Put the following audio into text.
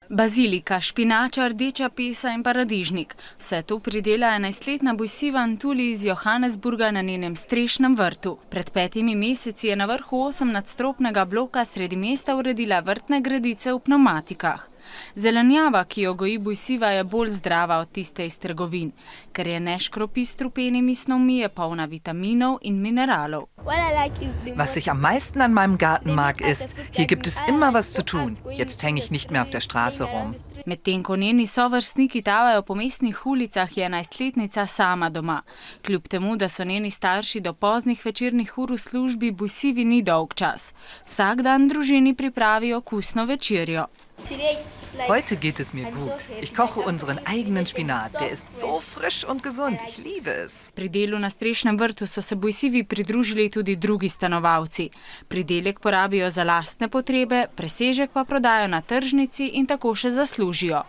Bazilika, špinača, rdeča pesa in paradižnik. Vse to pridela 11-letna Bojsiva Antuli iz Johannesburga na njenem strešnem vrtu. Pred 5 meseci je na vrhu 8-nadstropnega bloka sredi mesta uredila vrtne gredice v pnevmatikah. Zelenjava, ki jo goji Bojsiva, je bolj zdrava od tiste iz trgovin, ker je ne škropi s strupenimi snovmi, je polna vitaminov in mineralov. Was ich am meisten an meinem Garten mag, ist, hier gibt es immer was zu tun. Jetzt hänge ich nicht mehr auf der Straße rum. Medtem ko njeni sovrstniki tavajo po mestnih ulicah, je 11-letnica sama doma. Kljub temu, da so njeni starši do poznih večernih ur v službi, Bojsivi ni dolg čas. Vsak dan družini pripravi okusno večerjo. Heute geht es mir gut. Ich koche unseren eigenen Spinat. Der ist so frisch und gesund. Ich liebe es. Pri delu na strešnem vrtu so se Bojsivi pridružili tudi drugi stanovalci. Pridelek porabijo za lastne potrebe, presežek pa prodajo na tržnici in tako še zaslužijo.